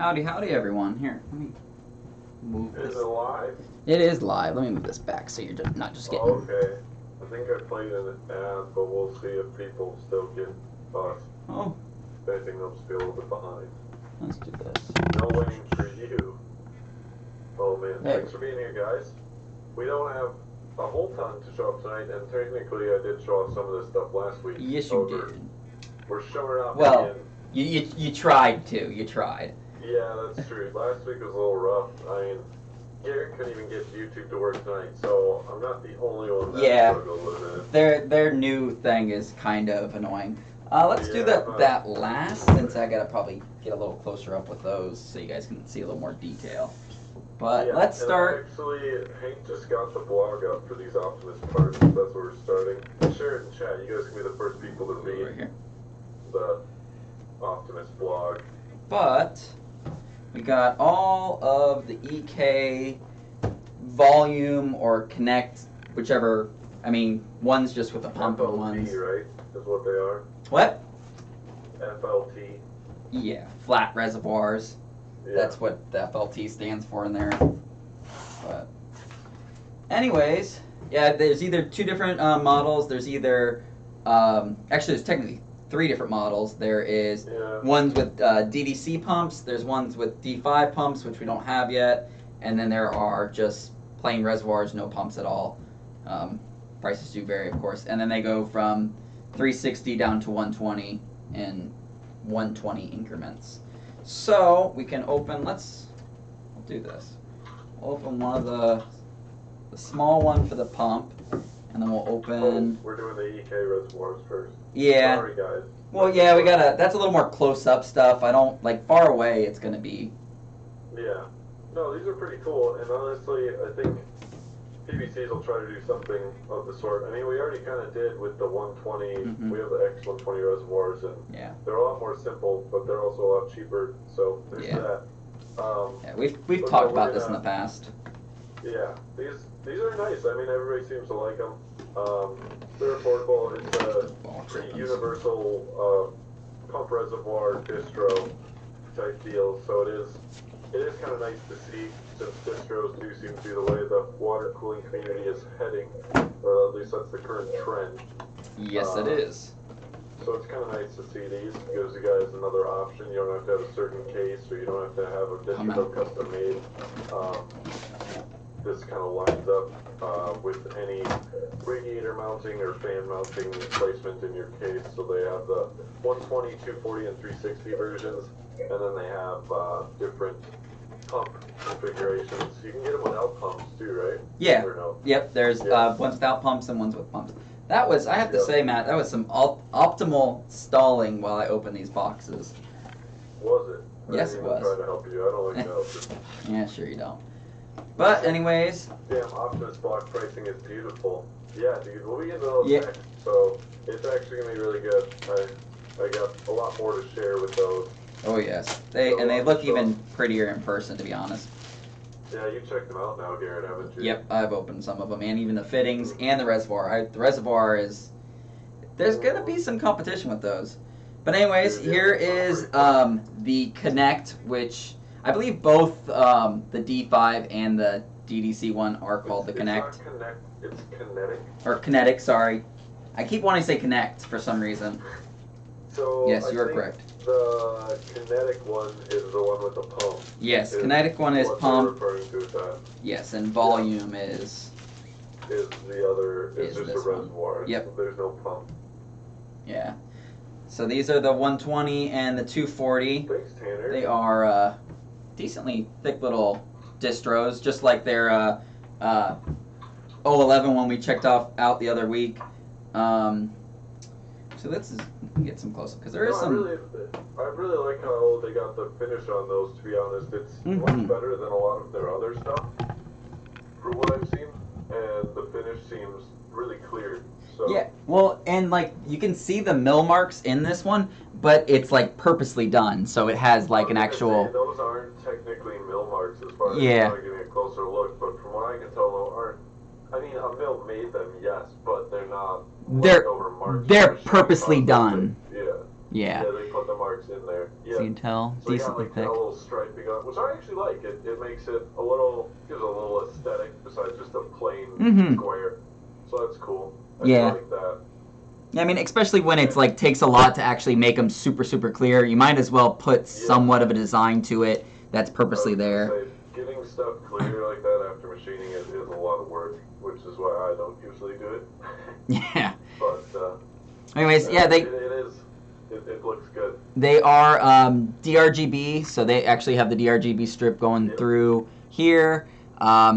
Howdy, howdy, everyone. Here, let me move this. Is it live? It is live. Let me move this back so you're just, not just getting... Oh, okay. I think I played an ad, but we'll see if people still get us. Oh. I think they'll just be a little bit behind. Let's do this. No waiting for you. Oh, man. Hey. Thanks for being here, guys. We don't have a whole ton to show up tonight, and technically I did show off some of this stuff last week. Yes, you did. We're showing it off Well, again. you tried to. You tried. Yeah, that's true. Last week was a little rough. I mean, Garrett couldn't even get YouTube to work tonight, so I'm not the only one that struggled with it. Their new thing is kind of annoying. Let's do that last, since I gotta probably get a little closer up with those so you guys can see a little more detail. But yeah, let's start. Actually, Hank just got the blog up for these Optimus parts. That's where we're starting. Share it in chat. You guys can be the first people to read Right here. the Optimus blog. But we got all of the EK volume or connect, whichever. I mean, one's just with the pump and one's. FLT, right? Is what they are. What? FLT. Yeah, flat reservoirs. Yeah. That's what the FLT stands for in there. But anyways, yeah, there's either two different models. There's either actually there's technically three different models. There is ones with DDC pumps. There's ones with D5 pumps, which we don't have yet, and then there are just plain reservoirs, no pumps at all. Prices do vary, of course, and then they go from 360 down to 120 in 120 increments. So we can open. We'll do this. We'll open one of the small one for the pump, and then we'll open. We're doing the EK reservoirs first. Yeah. Sorry, guys. Well, yeah, we gotta. That's a little more close-up stuff. I don't like far away. It's gonna be. Yeah. No, these are pretty cool, and honestly, I think PPCs will try to do something of the sort. I mean, we already kind of did with the 120. Mm-hmm. We have the X120 reservoirs, and they're a lot more simple, but they're also a lot cheaper. So there's that. Yeah, we've talked about this in the past. Yeah, these are nice. I mean, everybody seems to like them. They're affordable. It's a pretty universal pump reservoir distro type deal. So it is kind of nice to see, since distros do seem to be the way the water cooling community is heading, or at least that's the current trend. Yes, it is. So it's kind of nice to see these. It gives you guys another option. You don't have to have a certain case, or you don't have to have a distro custom made. This kind of lines up with any radiator mounting or fan mounting placement in your case. So they have the 120, 240, and 360 versions, and then they have different pump configurations. You can get them without pumps too, right? Yeah. Or no? Yep. There's ones without pumps and ones with pumps. That was, I have to say, Matt, that was some optimal stalling while I opened these boxes. Was it? Yes, it was. I'm trying to help you. I don't like help. Yeah, sure you don't. But anyways. Damn, Optimus block pricing is beautiful. Yeah, dude. We'll be getting those next, so it's actually gonna be really good. I got a lot more to share with those. Oh yes, they look even prettier in person, to be honest. Yeah, you checked them out now, Garrett, haven't you? Yep, I've opened some of them, and even the fittings and the reservoir. The reservoir is, there's gonna be some competition with those. But anyways, here is the Connect, which I believe both the D5 and the DDC one are called the Connect. It's not Connect, it's Kinetic. Or Kinetic, sorry. I keep wanting to say Connect for some reason. So yes, you are correct. The Kinetic one is the one with the pump. Yes, Kinetic one is pump. Referring to that. Yes, and volume is the other. It's just a reservoir. One. Yep. There's no pump. Yeah. So these are the 120 and the 240. Thanks, Tanner. They are decently thick little distros, just like their 011 one we checked out the other week. So let's get some close up, because there is some. I really like how they got the finish on those. To be honest, it's much better than a lot of their other stuff, for what I've seen, and the finish seems really clear. So. Yeah, well, and like you can see the mill marks in this one, but it's like purposely done, so it has like an actual. Those aren't technically mill marks as far as getting a closer look, but from what I can tell, those aren't. I mean, a mill made them, yes, but they're not. They're purposely done. Yeah. Yeah. Yeah, they put the marks in there. Yeah. So you can tell, So decently they got, thick. a little striping on it, which I actually like. It makes it a little, gives it a little aesthetic besides just a plain square. So that's cool. I Yeah. like that. Yeah, I mean, especially when it's like takes a lot to actually make them super, super clear. You might as well put somewhat of a design to it that's purposely there. Say, getting stuff clear like that after machining it is a lot of work, which is why I don't usually do it. Yeah. But anyways, yeah, it looks good. They are DRGB, so they actually have the DRGB strip going through here.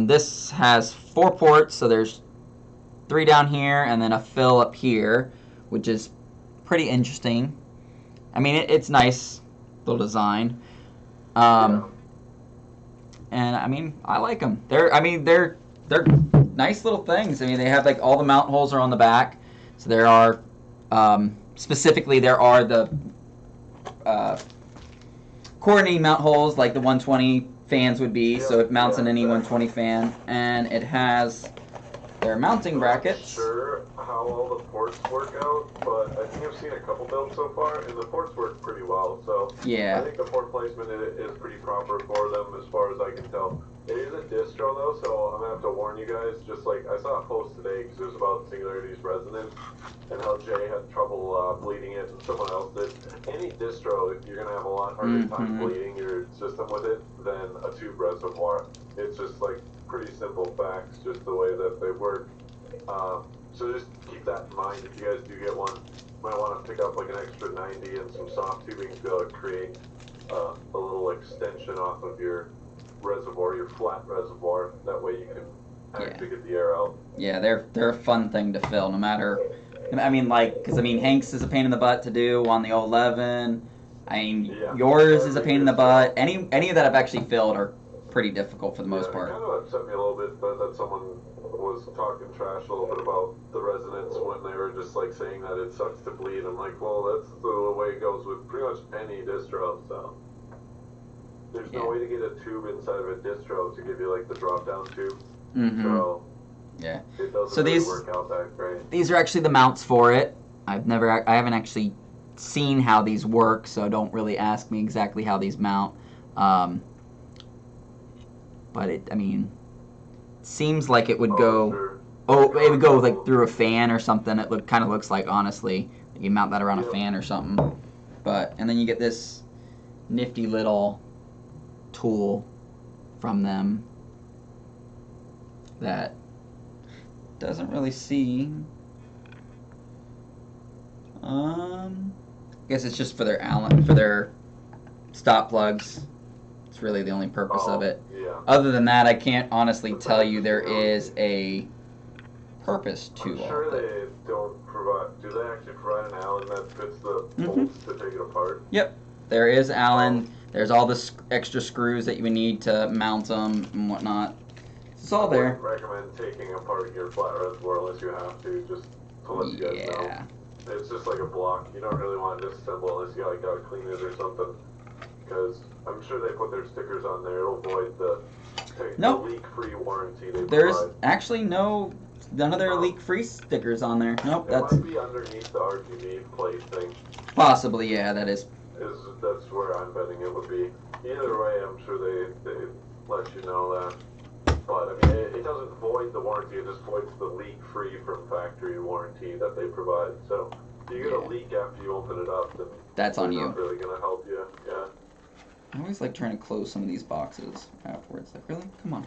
This has 4 ports, so there's 3 down here and then a fill up here, which is pretty interesting. I mean, it's nice little design. And I mean, I like them. They're nice little things. I mean, they have like all the mount holes are on the back, so there are specifically there are the coordinating mount holes like the 120 fans would be. So it mounts in any 120 fan, and it has their mounting brackets. I'm not sure how all the ports work out, but I think I've seen a couple builds so far, and the ports work pretty well. So yeah, I think the port placement is pretty proper for them as far as I can tell. It is a distro though, so I'm gonna have to warn you guys. Just like I saw a post today because it was about Singularity's resonance and how Jay had trouble bleeding it, and someone else did. Any distro, you're gonna have a lot harder time bleeding your system with it than a tube reservoir. It's just like pretty simple facts, just the way that they work. So just keep that in mind if you guys do get one. You might want to pick up like an extra 90 and some soft tubing to be able to create a little extension off of your reservoir, your flat reservoir. That way you can actually get the air out. Yeah, they're a fun thing to fill, no matter. I mean, like, because I mean, Hank's is a pain in the butt to do on the 011. I mean, yours is a pain in the butt. Any that I've actually filled are pretty difficult for the most part. It kind of upset me a little bit that someone was talking trash a little bit about the resonance when they were just like saying that it sucks to bleed. I'm like, well, that's the way it goes with pretty much any distro. So there's no way to get a tube inside of a distro to give you like the drop down tube. So yeah, it doesn't really work out that great. These are actually the mounts for it. I haven't actually seen how these work, so don't really ask me exactly how these mount. But it seems like it would go. Sure. It would go like through a fan or something. It kind of looks like, honestly, you mount that around a fan or something. And then you get this nifty little tool from them that doesn't really see. I guess it's just for their stop plugs. It's really the only purpose of it. Yeah. Other than that, I can't honestly tell you there is a purpose to I'm sure they don't provide. Do they actually provide an Allen that fits the bolts to take it apart? Yep. There is Allen. There's all the extra screws that you would need to mount them and whatnot. It's all there. I wouldn't recommend taking apart your flat reservoir unless you have to, just to let you guys know. It's just like a block. You don't really want to disassemble unless you gotta clean it or something. Because I'm sure they put their stickers on there. It'll avoid the leak-free warranty they There's provide. actually none of their leak-free stickers on there. Nope. It might be underneath the RGB plate thing. Possibly, yeah, that is. That's where I'm betting it would be. Either way, I'm sure they let you know that. But I mean, it doesn't void the warranty. It just voids the leak-free from factory warranty that they provide. So if you get a leak after you open it up, then that's on you. Not really gonna help you. Yeah. I always like trying to close some of these boxes afterwards. Like, really? Come on.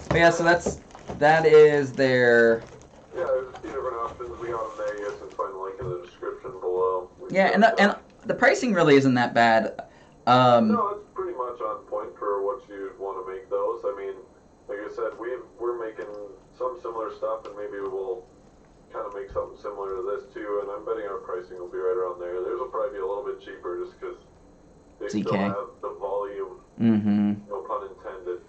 But yeah, so that is their. Yeah, there's a few different options. We got them there. You guys can find the link in the description below. And the pricing really isn't that bad. No, it's pretty much on point for what you'd want to make those. I mean, like I said, we're making some similar stuff, and maybe we'll kind of make something similar to this too. And I'm betting our pricing will be right around there. Theirs will probably be a little bit cheaper just because they still have the volume. No pun intended.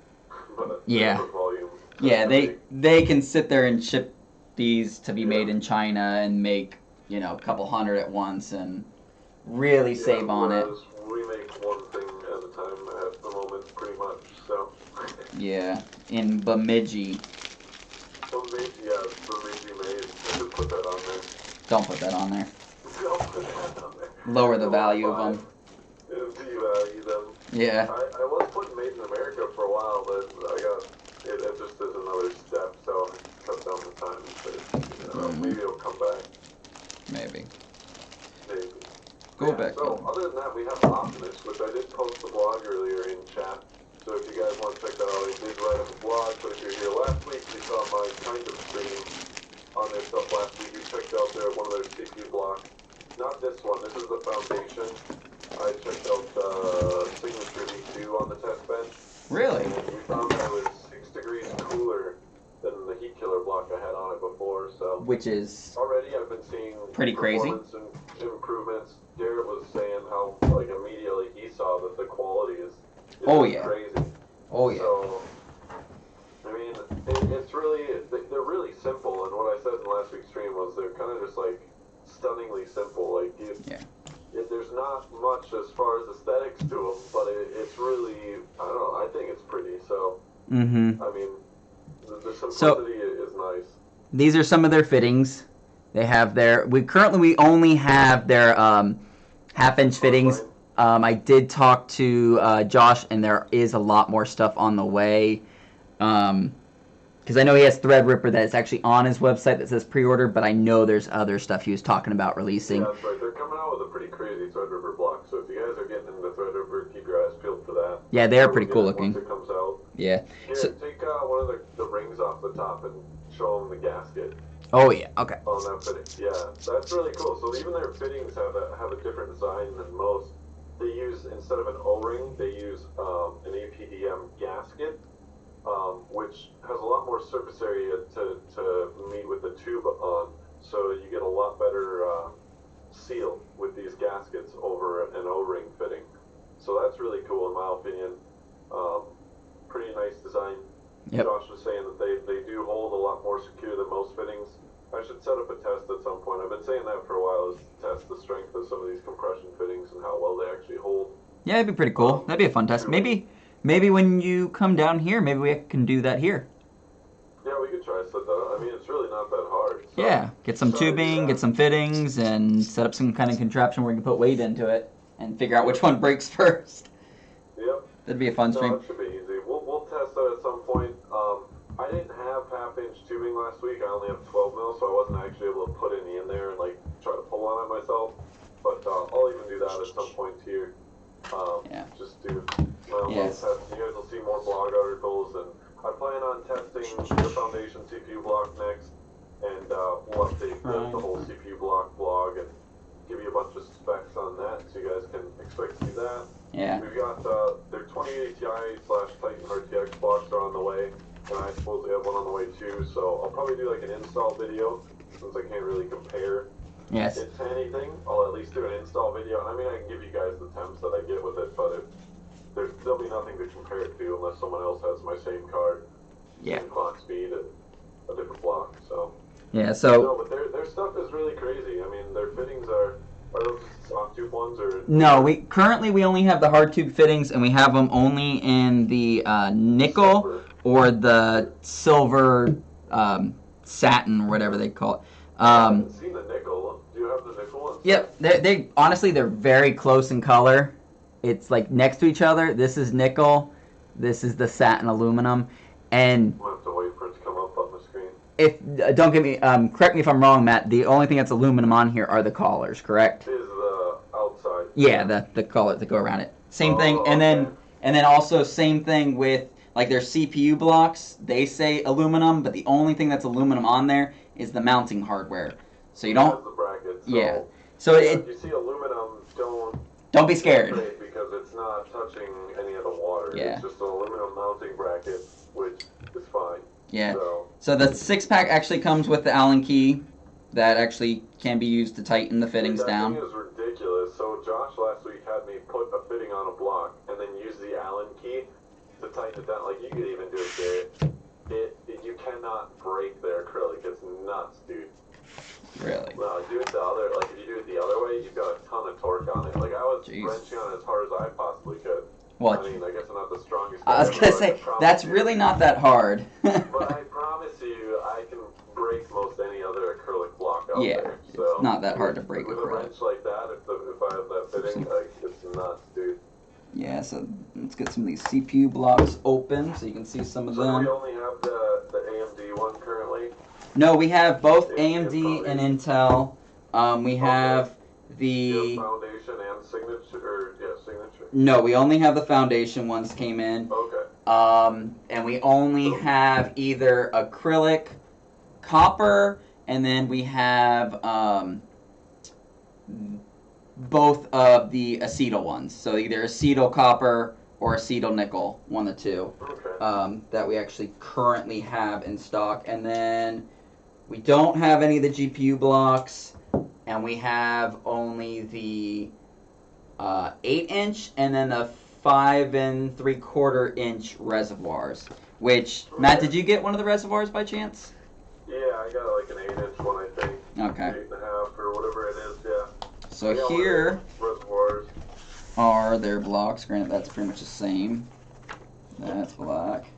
But the volume. Yeah, they can sit there and ship these to be made in China and make a couple hundred at once and really save on it. We make one thing at a time at the moment, pretty much. So. Yeah, in Bemidji. Bemidji made. I should put that on there. Don't put that on there. Don't put that on there. lower the value of them. Devalue them. Yeah. I was putting Made in America for a while, but it just is another step, so I cut down the time. But, maybe it'll come back. Maybe. Maybe. Go back. So, other than that, we have Optimus, which I did post the blog earlier in chat. So if you guys want to check that out, I did write up a blog, but if you're here last week, you saw my kind of stream on their stuff last week. You checked out one of their CPU blocks. Not this one, this is the Foundation. I checked out Signature V2 on the test bench. Really? And we found that it was 6 degrees cooler than the heat killer block I had on it before, so... Which is... Already I've been seeing... Pretty crazy. Improvements. Garrett was saying how, like, immediately he saw that the quality is crazy. Oh, yeah. So, I mean, it's really, they're really simple, and what I said in last week's stream was they're kind of just, like, stunningly simple. Like, there's not much as far as aesthetics to them, but it's really, I don't know, I think it's pretty, so, I mean, the simplicity is nice. These are some of their fittings. They have we only have their half-inch fittings. I did talk to Josh, and there is a lot more stuff on the way. Because I know he has Threadripper that is actually on his website that says pre-order, but I know there's other stuff he was talking about releasing. Yeah, that's right. They're coming out with a pretty crazy Threadripper block, so if you guys are getting into Threadripper, keep your eyes peeled for that. Yeah, they're pretty cool looking. Once it comes out. Yeah. Here, take one of the rings off the top and show them the gasket. Oh, yeah, okay. On that fitting. Yeah, that's really cool. So even their fittings have a different design than most. They use, instead of an O-ring, they use an APDM gasket, which has a lot more surface area to meet with the tube on, so you get a lot better seal with these gaskets over an O-ring fitting. So that's really cool in my opinion. Pretty nice design. Yep. Josh was saying that they do hold a lot more secure than most fittings. I should set up a test at some point. I've been saying that for a while, is to test the strength of some of these compression fittings and how well they actually hold. Yeah, it'd be pretty cool. That'd be a fun test. Maybe when you come down here, maybe we can do that here. Yeah, we could try to set that up. I mean, it's really not that hard. So yeah, get some tubing, get some fittings, and set up some kind of contraption where we can put weight into it and figure out which one breaks first. Yep. That'd be a fun stream. That should be easy. We'll test that at some point. I didn't have half-inch tubing last week. I only have 12 mil, so I wasn't actually able to put any in there and like try to pull on it myself. But I'll even do that at some point here. Just do my own little test. You guys will see more blog articles, and I plan on testing the Foundation CPU block next, and we'll update the whole CPU block blog and give you a bunch of specs on that, so you guys can expect to see that. Yeah. We've got their 2080 Ti/Titan RTX blocks are on the way. And I suppose they have one on the way too, so I'll probably do like an install video, since I can't really compare it to anything. I'll at least do an install video. I mean, I can give you guys the temps that I get with it, but there'll be nothing to compare it to unless someone else has my same card, same clock speed, and a different block. So no, but their stuff is really crazy. I mean, their fittings are those soft tube ones or no? Currently we only have the hard tube fittings, and we have them only in the nickel. Silver. Or the silver satin, or whatever they call it. I haven't seen the nickel. Do you have the nickel ones? Yep. They honestly, they're very close in color. It's like next to each other. This is nickel. This is the satin aluminum. And I'll have to wait for it to come up on the screen. Don't get me, correct me if I'm wrong, Matt. The only thing that's aluminum on here are the collars, correct? Is the outside. Yeah, the collars that go around it. Same thing. And then also same thing with. Like their CPU blocks, they say aluminum, but the only thing that's aluminum on there is the mounting hardware. So you don't. The bracket, so if you see aluminum, don't be scared. Because it's not touching any of the water. Yeah. It's just an aluminum mounting bracket, which is fine. Yeah. So the 6-pack actually comes with the Allen key that actually can be used to tighten the fittings down. That thing is ridiculous. So Josh last week had me put a fitting on a block and then use the Allen key to tighten it down. Like, you could even do it there. You cannot break their acrylic. It's nuts, dude. Really? No, do it the other, like, if you do it the other way, you've got a ton of torque on it. Like, I was wrenching on it as hard as I possibly could. Well, I mean, I guess I'm not the strongest. I was going to say, that's really not that hard. But I promise you, I can break most any other acrylic block out there. So it's not that hard to break with acrylic. a wrench like that, if the 5 of that fitting. Like, it's nuts, dude. Yeah, so let's get some of these CPU blocks open so you can see some of So them. we only have the AMD one currently? No, we have both AMD AMD and Intel. We have the... You have foundation and signature, or, yeah, signature? No, we only have the foundation ones came in. Okay. And we only have either acrylic, copper, and then we have both of the acetal ones. So either acetal copper or acetal nickel, one of the two, Okay. that we actually currently have in stock. And then we don't have any of the GPU blocks, and we have only the 8-inch and then the 5 3/4-inch reservoirs. Which, Matt, did you get one of the reservoirs by chance? Yeah, I got like an 8-inch one, I think. Okay. 8.5 or whatever it is, yeah. So here reservoirs are their blocks. Granted, that's pretty much the same. That's black.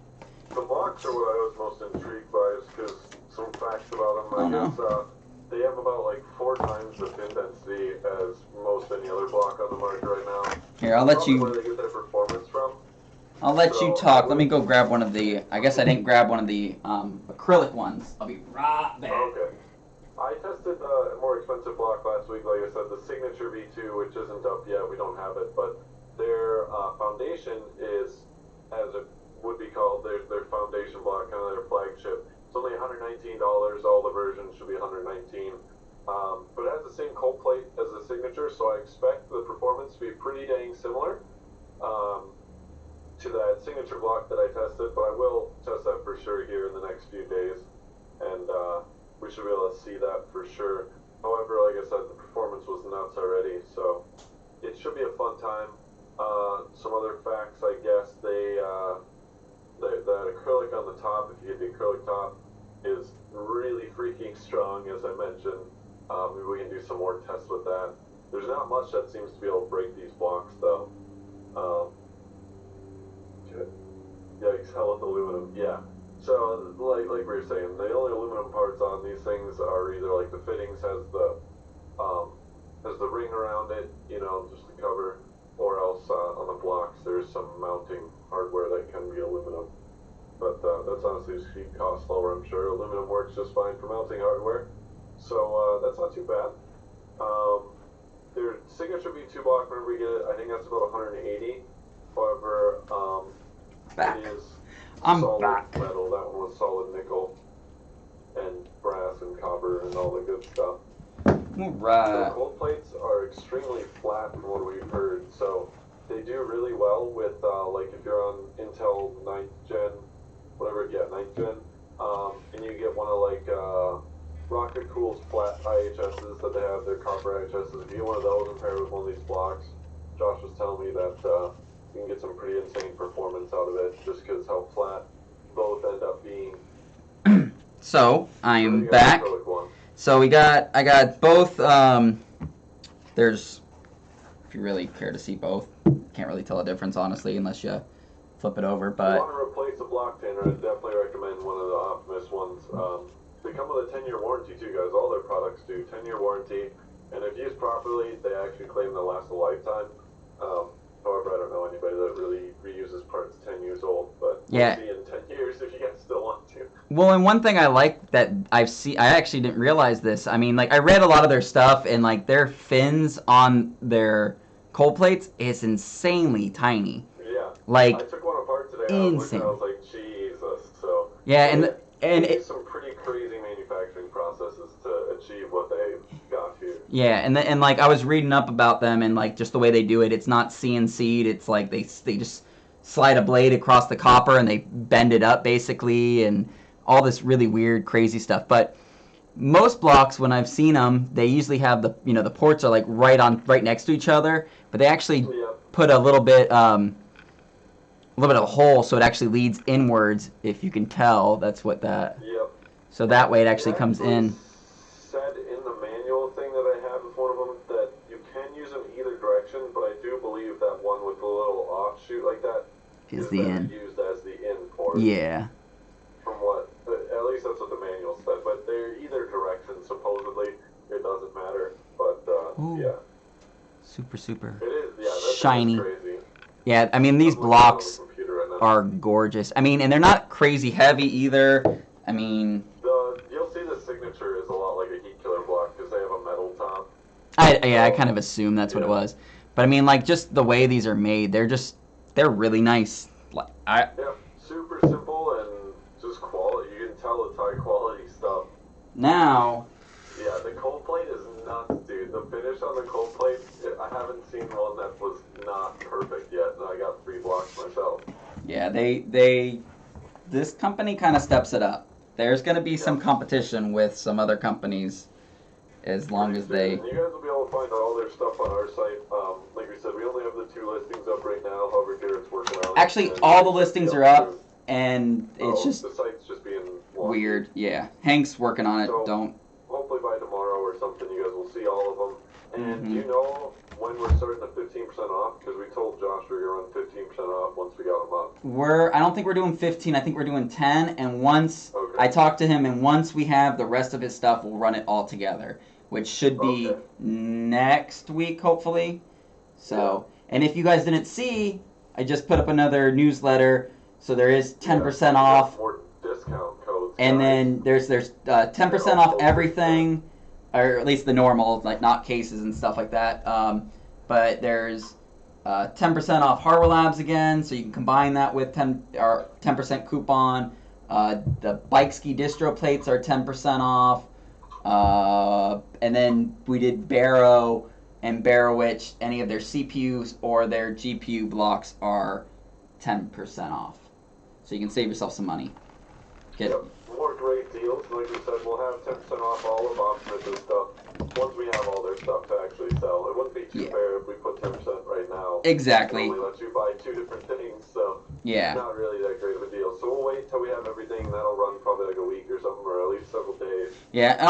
The blocks are what I was most intrigued by, is because some facts about them. I guess they have about like 4 times the fin density as most any other block on the market right now. Here, I'll let you. Where they get their performance from. I'll let you talk. Let me go grab one of the. I guess I didn't grab one of the acrylic ones. I'll be right back. Okay. I tested a more expensive block last week. Like I said, the Signature V2, which isn't up yet. We don't have it, but their foundation is, as it would be called, their foundation block, kind of their flagship. It's only $119. All the versions should be $119. But it has the same cold plate as the Signature, so I expect the performance to be pretty dang similar to that Signature block that I tested. But I will test that for sure here in the next few days, and we should be able to see that for sure. However, like I said, the performance was nuts already, so it should be a fun time. Some other facts, I guess, that acrylic on the top, if you get the acrylic top, is really freaking strong, as I mentioned. Maybe we can do some more tests with that. There's not much that seems to be able to break these blocks, though. Yikes, hell with aluminum, yeah. So, like we were saying, the only aluminum parts on these things are either like the fittings has the ring around it, you know, just the cover, or else on the blocks there's some mounting hardware that can be aluminum. But that's honestly just keep costs lower, I'm sure. Aluminum works just fine for mounting hardware, so that's not too bad. Their Signature V2 block, whenever we get it, I think that's about 180. However, it is solid metal. That one was solid nickel and brass and copper and all the good stuff. Right. The cold plates are extremely flat from what we've heard, so they do really well with like if you're on Intel 9th gen, whatever, yeah, 9th gen, and you get one of like Rocket Cool's flat IHSs that they have, their copper IHSs. If you get one of those and pair it with one of these blocks, Josh was telling me that you can get some pretty insane performance out of it just because how flat both end up being. So I'm back. So I got both. There's, if you really care to see both, can't really tell a difference honestly unless you flip it over. But if you want to replace a block tanner, I'd definitely recommend one of the Optimus ones. They come with a 10-year warranty too, guys. All their products do 10-year warranty, and if used properly, they actually claim they'll last a lifetime. However, I don't know anybody that really reuses parts 10 years old, but yeah, we'll see in 10 years if you guys still want to. Well, and one thing I like that I actually didn't realize this. I mean, like I read a lot of their stuff, and like their fins on their cold plates is insanely tiny. Yeah. Like I took one apart today. insane. I was like, Jesus. So yeah, and it's some pretty crazy manufacturing processes to achieve what they got here. Yeah, and like I was reading up about them and like just the way they do it. It's not CNC'd. It's like they just slide a blade across the copper and they bend it up basically, and all this really weird, crazy stuff. But most blocks, when I've seen them, they usually have the the ports are like right next to each other, but they actually put a little bit of a hole so it actually leads inwards. If you can tell, that's what that. Yep. So that way it actually comes in. Said in the manual thing that I have with one of them that you can use them either direction, but I do believe that one with the little offshoot like that is the in. Used as the in port. Yeah. From what, at least that's what the manual said. But they're either direction supposedly. It doesn't matter. But yeah. Super, super It is, yeah, that's shiny. crazy. Yeah, I mean, these I'm looking at it on the blocks computer right now. are gorgeous. I mean, and they're not crazy heavy either. I mean, You'll see the signature is a lot like a heat killer block because they have a metal top. I kind of assumed that's what it was. But I mean, like, just the way these are made, they're really nice. Yeah, super simple and just quality. You can tell it's high quality stuff. Now, Yeah, the cold plate is nuts, dude. The finish on the cold plate, I haven't seen one that was not perfect yet, and I got 3 blocks myself. yeah, this company kind of steps it up. There's going to be some competition with some other companies as long as they... And you guys will be able to find all their stuff on our site. Like we said, we only have the 2 listings up right now. However, Garrett's working on it. Actually, all the listings are up, and it's just... The site's just being weird. Yeah, Hank's working on it. So, hopefully by tomorrow or something, you guys will see all of them. And do you know when we're starting the 15% off? Because we told Josh we were going to run 15% off once we got them up. I don't think we're doing 15. I think we're doing 10. And once I talked to him, and once we have the rest of his stuff, we'll run it all together, which should be next week, hopefully. So, and if you guys didn't see, I just put up another newsletter. So there is 10% off. More discount codes. And then there's 10% off everything, or at least the normal, like not cases and stuff like that. But there's 10% off Hardware Labs again, so you can combine that with 10% coupon. The Bike Ski distro plates are 10% off. And then we did Barrow and Barrowitch. Any of their CPUs or their GPU blocks are 10% off. So you can save yourself some money. More great deals. Like we said, we'll have 10% off all of Optimus' stuff once we have all their stuff to actually sell. It wouldn't be too fair if we put 10% right now. Exactly. It only lets you buy 2 different things, so it's not really that great of a deal. So we'll wait till we have everything. That'll run probably like a week or something, or at least several days. Yeah, and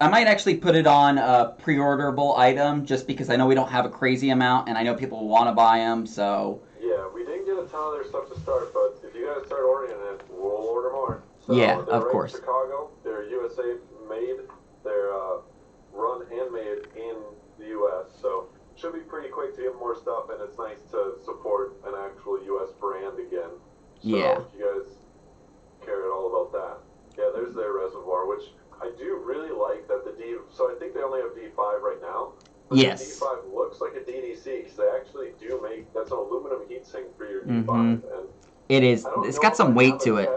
I might actually put it on a pre-orderable item just because I know we don't have a crazy amount, and I know people want to buy them, so... Yeah, we didn't get a ton of their stuff to start, but if you guys start ordering it, we'll order more. So yeah, they're of course. In Chicago. They're USA made. They're run and made in the U.S. So should be pretty quick to get more stuff, and it's nice to support an actual U.S. brand again. So if you guys care at all about that, yeah, there's their reservoir, which I do really like that the D. So I think they only have D5 right now. But the D5 looks like a DDC because they actually do make that's an aluminum heatsink for your D5, and it is. It's got some weight to it.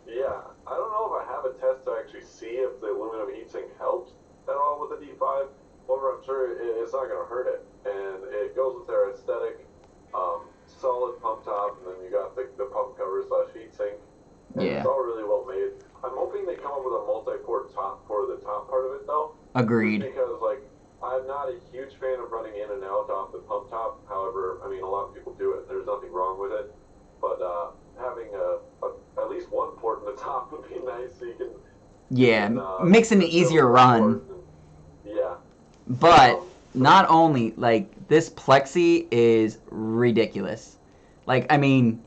Yeah, I don't know if I have a test to actually see if the aluminum heatsink helps at all with the D5. However, I'm sure it's not going to hurt it, and it goes with their aesthetic, solid pump top, and then you got the pump cover / heatsink. And it's all really well made. I'm hoping they come up with a multi-port top for the top part of it, though. Agreed. Because I'm not a huge fan of running in and out off the pump top. However, I mean, a lot of people do it. There's nothing wrong with it. But having at least one port in the top would be nice so you can... makes it an easier run. But not only, like, this plexi is ridiculous. Like, I mean,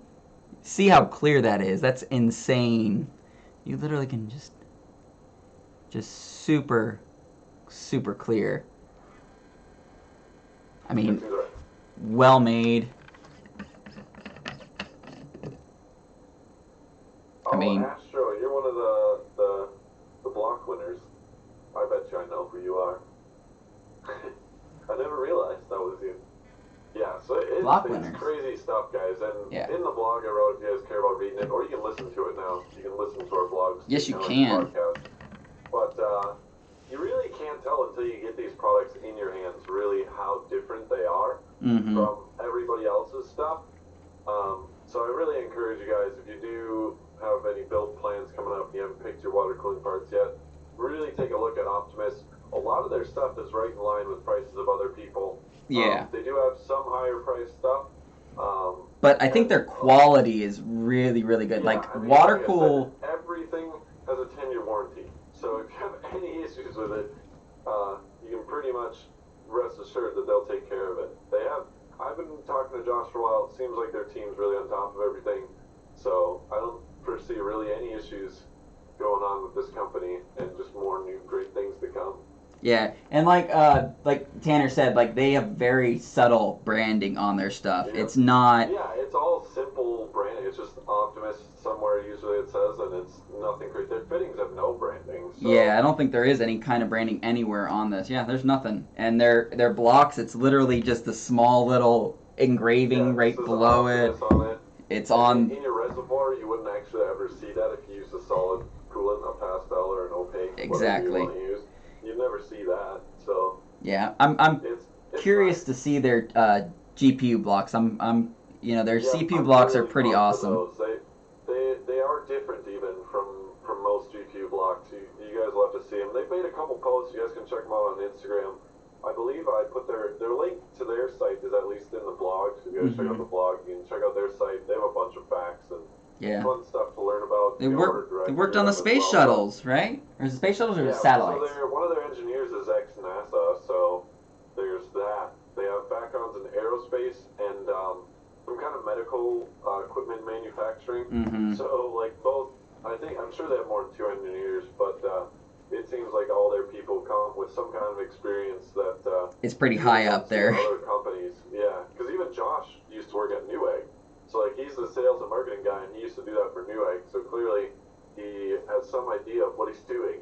see how clear that is. That's insane. You literally can just super, super clear. I mean, well made. Astro, you're one of the block winners. I bet you I know who you are. I never realized that was you. Yeah, so it's crazy stuff, guys. And in the blog I wrote, if you guys care about reading it, or you can listen to it now. You can listen to our blogs. Yes, you can. But you really can't tell until you get these products in your hands really how different they are from everybody else's stuff. So I really encourage you guys, if you do have any build plans coming up, you haven't picked your water cooling parts yet, really take a look at Optimus. A lot of their stuff is right in line with prices of other people. They do have some higher price stuff. But I think their quality is really, really good. Yeah, like water cool. Everything has a 10-year warranty. So if you have any issues with it, you can pretty much rest assured that they'll take care of it. I've been talking to Josh for a while. It seems like their team's really on top of everything. So I don't foresee really any issues going on with this company, and just more new great things to come. Yeah, and like Tanner said, like they have very subtle branding on their stuff. Yeah. It's not. Yeah, it's all simple branding. It's just Optimus somewhere usually it says, and it's nothing crazy. Their fittings have no branding. So. Yeah, I don't think there is any kind of branding anywhere on this. Yeah, there's nothing. And their blocks, it's literally just a small little engraving right below it. On it. It's on. In your reservoir, you wouldn't actually ever see that if you use a solid coolant, a pastel, or an opaque. Exactly. You want to use. You'd never see that. So. Yeah, I'm curious to see their GPU blocks. Their CPU blocks are pretty awesome. They are different even from most GPU blocks. You guys will have to see them. They've made a couple posts. You guys can check them out on Instagram. I believe I put their link to their site is at least in the blog. So if you guys check out the blog, you can check out their site. They have a bunch of facts and fun stuff to learn about. They worked on the space shuttles, right? Or is it space shuttles or the satellites? So one of their engineers is ex-NASA, so there's that. They have backgrounds in aerospace and some kind of medical equipment manufacturing. So like both, I'm sure they have more than 2 engineers, but it seems like all their people come with some kind of experience that it's pretty high up there. Other companies, yeah, because even Josh used to work at Newegg, so like he's the sales and marketing guy, and he used to do that for Newegg. So clearly, he has some idea of what he's doing.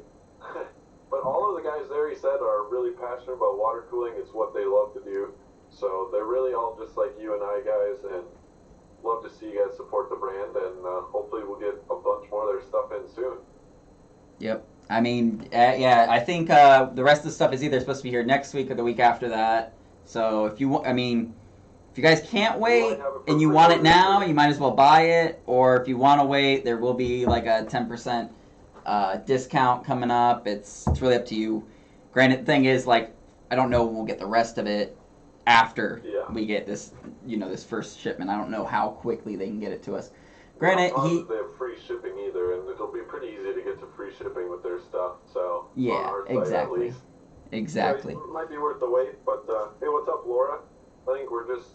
But all of the guys there, he said, are really passionate about water cooling. It's what they love to do. So they're really all just like you and I guys, and love to see you guys support the brand, and hopefully we'll get a bunch more of their stuff in soon. Yep. I mean, I think the rest of the stuff is either supposed to be here next week or the week after that. So if you guys can't wait and you want it now, you might as well buy it. Or if you want to wait, there will be like a 10% discount coming up. It's really up to you. Granted, the thing is, like, I don't know when we'll get the rest of it after we get this, this first shipment. I don't know how quickly they can get it to us. Granted, they have free shipping either, and it'll be pretty easy to get to free shipping with their stuff. So exactly. So it might be worth the wait. But hey, what's up, Laura? I think we're just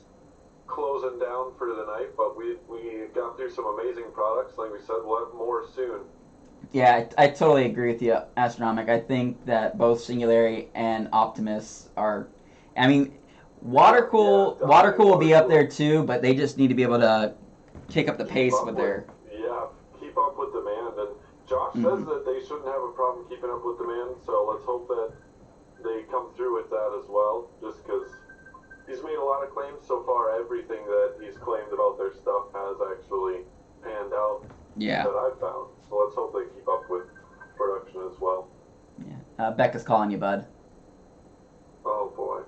closing down for the night, but we got through some amazing products. Like we said, we'll have more soon. Yeah, I totally agree with you, Astronomic. I think that both Singularity and Optimus are. I mean, Watercool will be up there too, but they just need to be able to kick up the pace with their. Yeah, keep up with demand. And Josh says that they shouldn't have a problem keeping up with demand, so let's hope that they come through with that as well, just because he's made a lot of claims so far. Everything that he's claimed about their stuff has actually panned out that I've found. So let's hope they keep up with production as well. Yeah. Becca's calling you, bud. Oh, boy.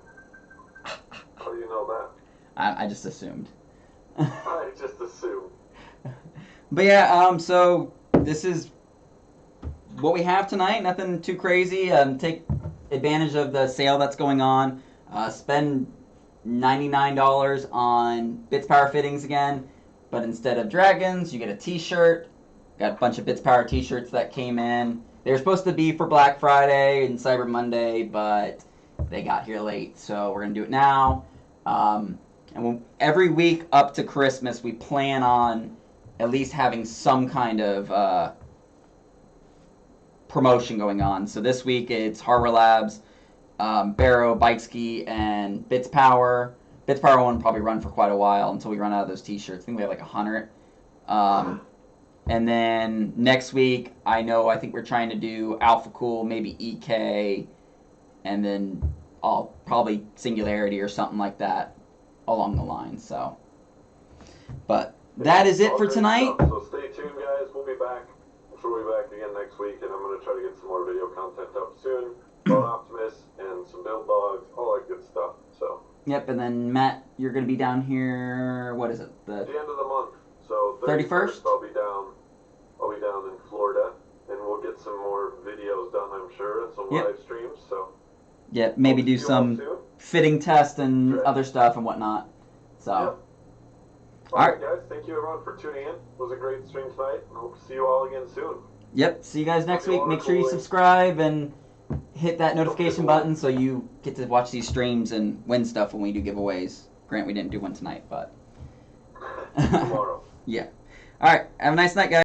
How do you know that? I just assumed. I just assumed. But yeah, so this is what we have tonight. Nothing too crazy. Take advantage of the sale that's going on. Spend $99 on Bits Power fittings again, but instead of dragons, you get a t-shirt. Got a bunch of Bits Power t-shirts that came in. They were supposed to be for Black Friday and Cyber Monday, but they got here late, so we're going to do it now. And every week up to Christmas, we plan on at least having some kind of promotion going on. So this week it's Hardware Labs, Barrow, Bike Ski, and Bits Power. Bits Power won't probably run for quite a while until we run out of those t-shirts. I think we have like 100. And then next week, I think we're trying to do Alpha Cool, maybe EK, and then probably Singularity or something like that along the line. So, but that is it for tonight. So stay tuned, guys. We'll be back. I'm sure we'll be back again next week, and I'm going to try to get some more video content up soon about Optimus and some build logs, all that good stuff. So. Yep, and then Matt, you're going to be down here. What is it? The end of the month. So 31st. I'll be down in Florida, and we'll get some more videos done, I'm sure, and some live streams. So. Yeah, maybe do some fitting tests and other stuff and whatnot. So. Yep. All right, guys. Thank you, everyone, for tuning in. It was a great stream tonight, and hope to see you all again soon. Yep. See you guys next week. Make sure you subscribe and hit that notification button so you get to watch these streams and win stuff when we do giveaways. Grant, we didn't do one tonight, but. Tomorrow. Yeah. All right. Have a nice night, guys.